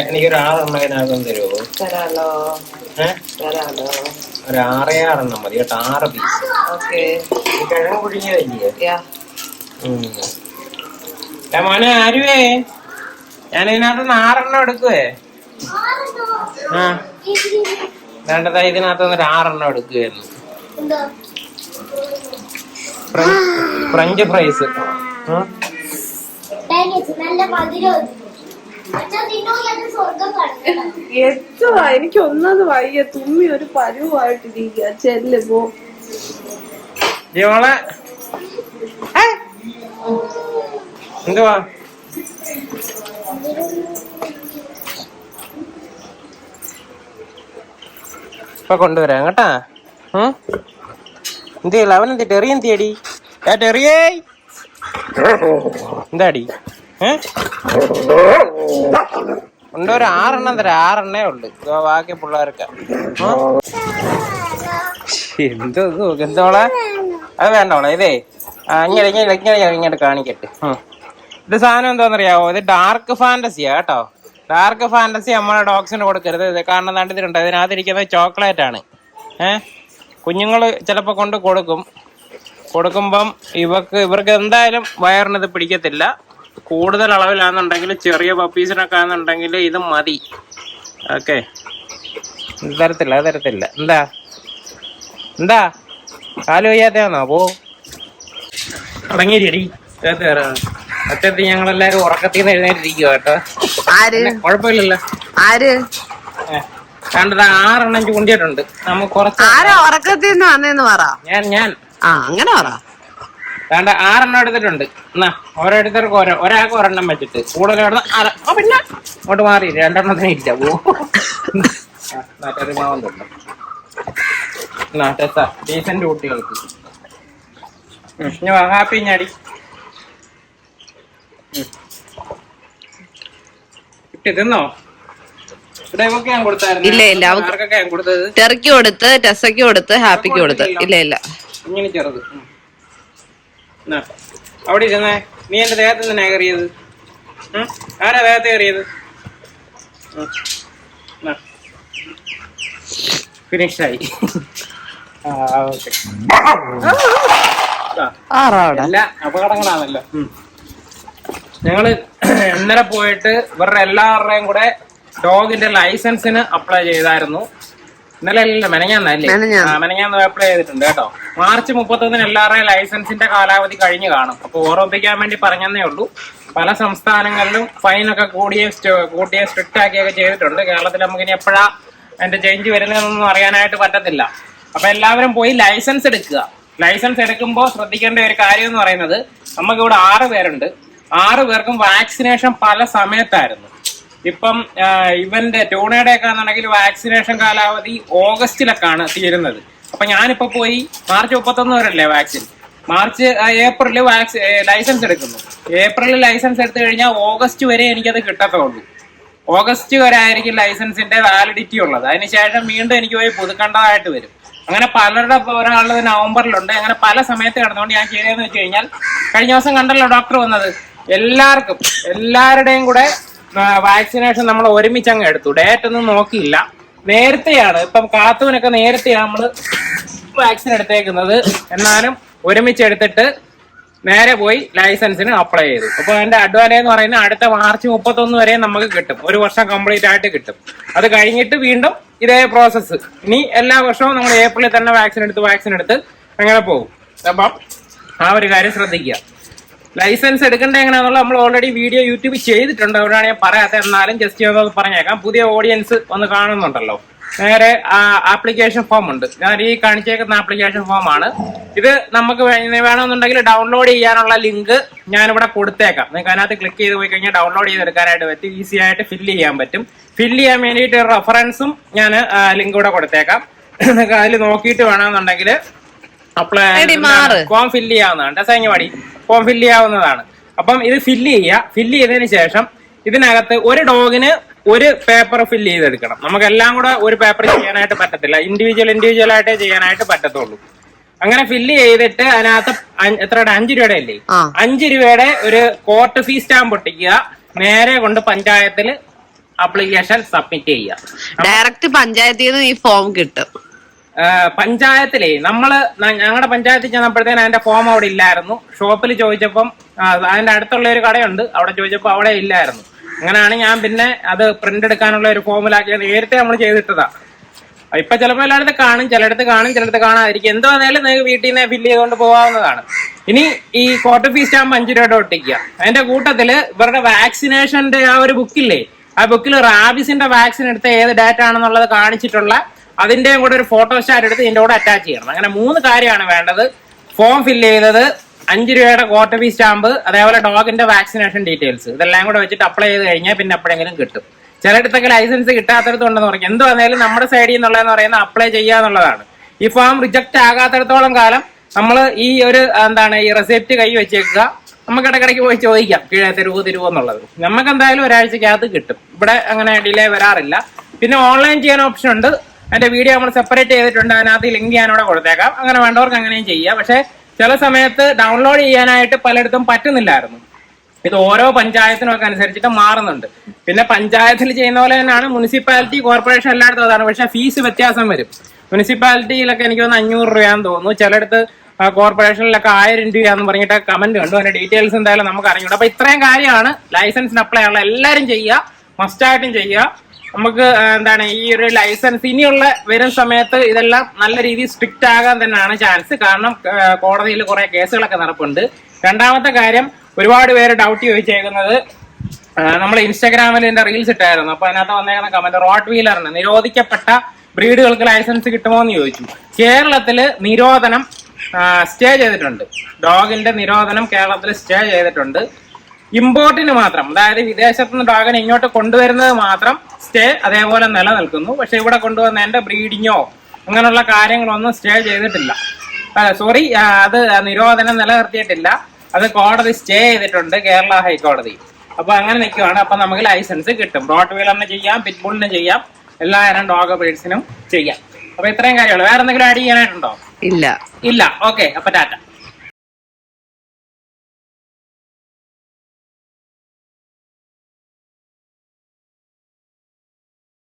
എനിക്കൊരു 6 തരുമോ? തരാലോ. ഒരു 6 മതി കേട്ടോ. 6 പീസ്. കിഴങ്ങ് പുഴുങ്ങിയതല്ലേ? മോനെ ആരുവേ, ഞാൻ ഇതിനകത്ത് 6 എടുക്കുവേ. വേണ്ടതാ, ഇതിനകത്ത് 6 എടുക്കുകയായിരുന്നു. French fries. എത്തുവാ, എനിക്ക് ഒന്നത് വയ്യ. തുമ്മി ഒരു പരുവായിട്ടിരിക്കുക. ചെല്ല് പോ. ജീവളെ എന്തുവാ? ഇപ്പൊ കൊണ്ടുവരാം കേട്ടാ. എന്തില്ല അവനെന്തി ടെറിയ എന്തിയടി? ടെറിയേ എന്താടി? കൊണ്ടുവരാ. 6 തരാം. 6 ഉണ്ട്. ബാക്കി പിള്ളേർക്ക് എന്തോളെ അത് വേണ്ടോളെ. ഇതേ ഇങ്ങനെ കാണിക്കട്ടെ. ഇത് സാധനം എന്താണെന്നറിയാവോ? ഇത് ഡാർക്ക് ഫാന്റസിയാ കേട്ടോ. ഡാർക്ക് ഫാന്റസി നമ്മളെ ഡോഗ്സിന് കൊടുക്കരുത്. ഇത് കാരണം കണ്ടിട്ടുണ്ട്, ഇതിനകത്തിരിക്കുന്നത് ചോക്ലേറ്റ് ആണ്. കുഞ്ഞുങ്ങൾ ചിലപ്പോൾ കൊടുക്കുമ്പം ഇവർക്ക് എന്തായാലും വയറിനത് പിടിക്കത്തില്ല. കൂടുതൽ അളവിലാണെന്നുണ്ടെങ്കിൽ, ചെറിയ പപ്പീസിനൊക്കെ ആണെന്നുണ്ടെങ്കിൽ ഇത് മതി. ഓക്കെ, തരത്തില്ല. എന്താ കാല് വയ്യാത്തയാണോ? പോ തുടങ്ങിയിരി. അറ്റത്ത് ഞങ്ങളെല്ലാരും ഉറക്കത്തിൽ നിന്ന് എഴുന്നേറ്റിരിക്കുക കേട്ടോ. കുഴപ്പമില്ലല്ലോ. കണ്ടത് 6 ചൂണ്ടിയിട്ടുണ്ട്. നമുക്ക് കുറച്ച് ഉറക്കത്തിൽ നിന്ന് വന്നേന്ന് പറ. ഞാൻ അങ്ങനെ പറ. വേണ്ട, 6 എടുത്തിട്ടുണ്ട്. എന്നാ ഓരോരുത്തർക്ക് ഒരാൾക്ക് 1 വെച്ചിട്ട് കൂടുതൽ പിന്നെ അങ്ങോട്ട് മാറി 2 ഇല്ല. പോ മാവുന്നുണ്ട്. ഡീസന്റ് കുട്ടികൾക്ക് ഹാപ്പി ഞാടി തിന്നോ? ഇല്ല, ടെറിക്ക് കൊടുത്ത്, ടെസയ്ക്ക് കൊടുത്ത്, ഹാപ്പിക്ക് കൊടുത്ത്. ഇല്ല ഇങ്ങനെ ചെറുത്. അവിടെ ഇരുന്നേ. നീ എന്റെ ദേഹത്ത് തന്നെ കയറിയത്. ആരാ ദേഹത്ത് കയറിയത്? ഫിനിഷായി. എല്ലാ അപകടങ്ങളാണല്ലോ. ഞങ്ങള് ഇന്നലെ പോയിട്ട് ഇവരുടെ എല്ലാവരുടെയും കൂടെ ഡോഗിന്റെ ലൈസൻസിന് അപ്ലൈ ചെയ്തായിരുന്നു. ഇന്നലെ അല്ല, മെനഞ്ഞാന്ന് അപ്ലൈ ചെയ്തിട്ടുണ്ട് കേട്ടോ. മാർച്ച് 31 എല്ലാവരുടെയും ലൈസൻസിന്റെ കാലാവധി കഴിഞ്ഞ് കാണും. അപ്പൊ ഓർമ്മിപ്പിക്കാൻ വേണ്ടി പറഞ്ഞതേ ഉള്ളൂ. പല സംസ്ഥാനങ്ങളിലും ഫൈനൊക്കെ കൂട്ടിയ സ്ട്രിക്റ്റ് ആക്കിയൊക്കെ ചെയ്തിട്ടുണ്ട്. കേരളത്തിൽ നമുക്ക് ഇനി എപ്പോഴാ അതിന്റെ ചേഞ്ച് വരുന്നതെന്നൊന്നും അറിയാനായിട്ട് പറ്റത്തില്ല. അപ്പൊ എല്ലാവരും പോയി ലൈസൻസ് എടുക്കുക. ലൈസൻസ് എടുക്കുമ്പോൾ ശ്രദ്ധിക്കേണ്ട ഒരു കാര്യം എന്ന് പറയുന്നത്, നമുക്കിവിടെ 6 പേരുണ്ട്. 6 പേർക്കും വാക്സിനേഷൻ പല സമയത്തായിരുന്നു. ഇപ്പം ഇവന്റെ ട്യൂണയുടെ ഒക്കെ ആണെന്നുണ്ടെങ്കിൽ വാക്സിനേഷൻ കാലാവധി ഓഗസ്റ്റിലൊക്കെയാണ് തീരുന്നത്. അപ്പൊ ഞാനിപ്പോ പോയി മാർച്ച് 31 വരെയല്ലേ വാക്സിൻ. ഏപ്രില് ലൈസൻസ് എടുക്കുന്നു. ഏപ്രിലിൽ ലൈസൻസ് എടുത്തു കഴിഞ്ഞാൽ ഓഗസ്റ്റ് വരെ എനിക്കത് കിട്ടത്തുള്ളൂ. ഓഗസ്റ്റ് വരെ ആയിരിക്കും ലൈസൻസിന്റെ വാലിഡിറ്റി ഉള്ളത്. അതിനുശേഷം വീണ്ടും എനിക്ക് പോയി പുതുക്കേണ്ടതായിട്ട് വരും. അങ്ങനെ പലരുടെ ഒരാളുടെ നവംബറിലുണ്ട്. അങ്ങനെ പല സമയത്ത് കിടന്നുകൊണ്ട് ഞാൻ ചെയ്തതെന്ന് വെച്ച് കഴിഞ്ഞാൽ, കഴിഞ്ഞ ദിവസം കണ്ടല്ലോ ഡോക്ടർ വന്നത്, എല്ലാവരുടെയും കൂടെ വാക്സിനേഷൻ നമ്മൾ ഒരുമിച്ച് അങ്ങ് എടുത്തു. ഡേറ്റ് ഒന്നും നോക്കിയില്ല. നേരത്തെയാണ്, ഇപ്പം കാത്തുവിനൊക്കെ നേരത്തെയാണ് നമ്മൾ വാക്സിൻ എടുത്തേക്കുന്നത്. എന്നാലും ഒരുമിച്ച് എടുത്തിട്ട് നേരെ പോയി ലൈസൻസിന് അപ്ലൈ ചെയ്തു. അപ്പോൾ അതിന്റെ അഡ്വാൻറ്റേജ് എന്ന് പറയുന്നത് അടുത്ത മാർച്ച് 31 വരെ നമുക്ക് കിട്ടും. 1 വർഷം കംപ്ലീറ്റ് ആയിട്ട് കിട്ടും. അത് കഴിഞ്ഞിട്ട് വീണ്ടും ഇതേ പ്രോസസ്സ്. ഇനി എല്ലാ വർഷവും നമ്മൾ ഏപ്രിലിൽ തന്നെ വാക്സിൻ എടുത്ത് അങ്ങനെ പോകും. അപ്പം ആ ഒരു കാര്യം ശ്രദ്ധിക്കുക. ലൈസൻസ് എടുക്കേണ്ട എങ്ങനെയാണെന്നുള്ള നമ്മൾ ഓൾറെഡി വീഡിയോ യൂട്യൂബിൽ ചെയ്തിട്ടുണ്ട്. അതുകൊണ്ടാണ് ഞാൻ പറയാത്തത്. എന്നാലും ജസ്റ്റ് ഒന്ന് പറഞ്ഞേക്കാം. പുതിയ ഓഡിയൻസ് ഒന്ന് കാണുന്നുണ്ടല്ലോ. നേരെ ആപ്ലിക്കേഷൻ ഫോം ഉണ്ട്. ഞാൻ ഈ കാണിച്ചേക്കുന്ന ആപ്ലിക്കേഷൻ ഫോമാണ് ഇത്. നമുക്ക് വേണമെന്നുണ്ടെങ്കിൽ ഡൗൺലോഡ് ചെയ്യാനുള്ള ലിങ്ക് ഞാനിവിടെ കൊടുത്തേക്കാം. നിങ്ങൾക്ക് അതിനകത്ത് ക്ലിക്ക് ചെയ്ത് പോയി കഴിഞ്ഞാൽ ഡൗൺലോഡ് ചെയ്തെടുക്കാനായിട്ട് പറ്റും. ഈസി ആയിട്ട് ഫില്ല് ചെയ്യാൻ പറ്റും. ഫില്ല് ചെയ്യാൻ വേണ്ടിയിട്ട് റെഫറൻസും ഞാൻ ലിങ്ക് ഇവിടെ കൊടുത്തേക്കാം. നിങ്ങൾക്ക് അതിൽ നോക്കിയിട്ട് വേണമെന്നുണ്ടെങ്കിൽ അപ്ലൈ ഫോം ഫില്ല് ചെയ്യാവുന്നതാണ്. സൈന്യവാടി ഫോം ഫില്ല് ചെയ്യാവുന്നതാണ്. അപ്പം ഇത് ഫില്ല് ചെയ്തതിന് ശേഷം ഇതിനകത്ത് ഒരു ഡോഗിന് ഒരു പേപ്പർ ഫില്ല് ചെയ്തെടുക്കണം. നമുക്കെല്ലാം കൂടെ ഒരു പേപ്പർ ചെയ്യാനായിട്ട് പറ്റത്തില്ല. ഇൻഡിവിജ്വൽ ആയിട്ടേ ചെയ്യാനായിട്ട് പറ്റത്തുള്ളൂ. അങ്ങനെ ഫില്ല് ചെയ്തിട്ട് അതിനകത്ത് എത്രയുടെ 5 രൂപയുടെ അല്ലേ, ആ. 5 രൂപയുടെ ഒരു കോർട്ട് ഫീ സ്റ്റാമ്പ് ഒട്ടിക്കുക, നേരെ കൊണ്ട് പഞ്ചായത്തിൽ ആപ്ലിക്കേഷൻ സബ്മിറ്റ് ചെയ്യുക. ഡയറക്റ്റ് പഞ്ചായത്തിൽ നിന്ന് ഈ ഫോം കിട്ടും. പഞ്ചായത്തിലേ ഞങ്ങളുടെ പഞ്ചായത്തിൽ ചെന്നപ്പോഴത്തേന് അതിന്റെ ഫോം അവിടെ ഇല്ലായിരുന്നു. ഷോപ്പിൽ ചോദിച്ചപ്പം അതിന്റെ അടുത്തുള്ള ഒരു കടയുണ്ട്, അവിടെ ചോദിച്ചപ്പോൾ അവിടെ ഇല്ലായിരുന്നു. അങ്ങനെയാണ് ഞാൻ പിന്നെ അത് പ്രിന്റ് എടുക്കാനുള്ള ഒരു ഫോമിലാക്കിയത്. നേരത്തെ നമ്മൾ ചെയ്തിട്ടതാ. ഇപ്പൊ ചിലപ്പോൾ എല്ലായിടത്ത് കാണും, ചിലയിടത്ത് കാണാതിരിക്കും. എന്തോ വന്നാലും നിങ്ങൾക്ക് വീട്ടിൽ നിന്ന് ഫില്ല് ചെയ്തുകൊണ്ട് പോകാവുന്നതാണ്. ഇനി ഈ കോർട്ട് ഫീ സ്റ്റാമ്പ് 5 രൂപയുടെ ഒട്ടിക്കുക. അതിന്റെ കൂട്ടത്തില് ഇവരുടെ വാക്സിനേഷന്റെ ആ ഒരു ബുക്കില്ലേ, ആ ബുക്കിൽ റാബിസിന്റെ വാക്സിൻ എടുത്ത ഏത് ഡേറ്റ് ആണെന്നുള്ളത് കാണിച്ചിട്ടുള്ള അതിന്റെയും കൂടെ ഒരു ഫോട്ടോസ്റ്റാറ്റ് എടുത്ത് ഇതിന്റെ കൂടെ അറ്റാച്ച് ചെയ്യണം. അങ്ങനെ 3 കാര്യമാണ് വേണ്ടത്. ഫോം ഫില്ല് ചെയ്തത്, 5 രൂപയുടെ കോർട്ട് ഫീ സ്റ്റാമ്പ്, അതേപോലെ ഡോഗിന്റെ വാക്സിനേഷൻ ഡീറ്റെയിൽസ്, ഇതെല്ലാം കൂടെ വെച്ചിട്ട് അപ്ലൈ ചെയ്ത് കഴിഞ്ഞാൽ പിന്നെ എപ്പോഴെങ്കിലും കിട്ടും. ചിലയിടത്തൊക്കെ ലൈസൻസ് കിട്ടാത്തടത്തുണ്ടെന്ന് പറയും. എന്ത് വന്നാലും നമ്മുടെ സൈഡിൽ നിന്നുള്ളതെന്ന് പറയുന്നത് അപ്ലൈ ചെയ്യാന്നുള്ളതാണ്. ഈ ഫോം റിജക്ട് ആകാത്തടത്തോളം കാലം നമ്മൾ ഈ ഒരു ഈ റെസിപ്റ്റ് കൈ വെച്ചേക്കുക. നമുക്ക് ഇടയ്ക്കിടയ്ക്ക് പോയി ചോദിക്കാം തരുവോ എന്നുള്ളത്. നമുക്ക് എന്തായാലും ഒരാഴ്ചക്കകത്ത് കിട്ടും. ഇവിടെ അങ്ങനെ ഡിലേ വരാറില്ല. പിന്നെ ഓൺലൈൻ ചെയ്യാൻ ഓപ്ഷൻ ഉണ്ട്. അതിന്റെ വീഡിയോ നമ്മൾ സെപ്പറേറ്റ് ചെയ്തിട്ടുണ്ട്, അതിനകത്ത് ലിങ്ക് ഞാനിവിടെ കൊടുത്തേക്കാം. അങ്ങനെ വേണ്ടവർക്ക് അങ്ങനെയും ചെയ്യാം. പക്ഷെ ചില സമയത്ത് ഡൗൺലോഡ് ചെയ്യാനായിട്ട് പലയിടത്തും പറ്റുന്നില്ലായിരുന്നു. ഇത് ഓരോ പഞ്ചായത്തിനൊക്കെ അനുസരിച്ചിട്ട് മാറുന്നുണ്ട്. പിന്നെ പഞ്ചായത്തിൽ ചെയ്യുന്ന പോലെ തന്നെയാണ് മുനിസിപ്പാലിറ്റി, കോർപ്പറേഷൻ എല്ലായിടത്തും അതാണ്. പക്ഷെ ഫീസ് വ്യത്യാസം വരും. മുനിസിപ്പാലിറ്റിയിലൊക്കെ എനിക്ക് തോന്നുന്നു 500 രൂപയാന്ന് തോന്നുന്നു. ചിലയിടത്ത് കോർപ്പറേഷനിലൊക്കെ 1000 രൂപയാന്ന് പറഞ്ഞിട്ട് കമന്റ് കണ്ടു. അതിന്റെ ഡീറ്റെയിൽസ് എന്തായാലും നമുക്ക് അറിഞ്ഞൂടാ. അപ്പൊ ഇത്രയും കാര്യമാണ് ലൈസൻസിന് അപ്ലൈ ഉള്ള എല്ലാവരും ചെയ്യുക, മസ്റ്റായിട്ടും ചെയ്യുക. നമുക്ക് ഈ ഒരു ലൈസൻസ് ഇനിയുള്ള വരും സമയത്ത് ഇതെല്ലാം നല്ല രീതിയിൽ സ്ട്രിക്റ്റ് ആകാൻ തന്നെയാണ് ചാൻസ്. കാരണം കോടതിയിൽ കുറെ കേസുകളൊക്കെ നടപ്പുണ്ട്. രണ്ടാമത്തെ കാര്യം, ഒരുപാട് പേര് ഡൗട്ട് ചോദിച്ചേക്കുന്നത്, നമ്മൾ ഇൻസ്റ്റാഗ്രാമിൽ ഇതിന്റെ റീൽസ് ഇട്ടായിരുന്നു. അപ്പൊ അതിനകത്ത് വന്നേക്കുന്ന കമന്റ്, റോട്ട് വീലറിന് നിരോധിക്കപ്പെട്ട ബ്രീഡുകൾക്ക് ലൈസൻസ് കിട്ടുമോ എന്ന് ചോദിച്ചു. കേരളത്തില് നിരോധനം സ്റ്റേ ചെയ്തിട്ടുണ്ട്. ഡോഗിന്റെ നിരോധനം കേരളത്തിൽ സ്റ്റേ ചെയ്തിട്ടുണ്ട്. ഇമ്പോർട്ടിന് മാത്രം, അതായത് വിദേശത്തുനിന്ന് ഡോഗിനെ ഇങ്ങോട്ട് കൊണ്ടുവരുന്നത് മാത്രം സ്റ്റേ അതേപോലെ നിലനിൽക്കുന്നു. പക്ഷെ ഇവിടെ കൊണ്ടുവന്നതിന്റെ ബ്രീഡിങ്ങോ അങ്ങനെയുള്ള കാര്യങ്ങളൊന്നും സ്റ്റേ ചെയ്തിട്ടില്ല. സോറി, അത് നിരോധനം നിലനിർത്തിയിട്ടില്ല. അത് കോടതി സ്റ്റേ ചെയ്തിട്ടുണ്ട്, കേരള ഹൈക്കോടതി. അപ്പൊ അങ്ങനെ നിൽക്കുവാണ്. അപ്പൊ നമുക്ക് ലൈസൻസ് കിട്ടും. റോട്ട് വീലറിന് ചെയ്യാം, പിറ്റ്ബുളിന് ചെയ്യാം, എല്ലാ ഡോഗ് ബ്രീഡ്സിനും ചെയ്യാം. അപ്പൊ ഇത്രയും കാര്യങ്ങൾ. വേറെ എന്തെങ്കിലും ആഡ് ചെയ്യാനായിട്ടുണ്ടോ? ഇല്ല. ഓക്കെ, അപ്പൊ ടാറ്റ.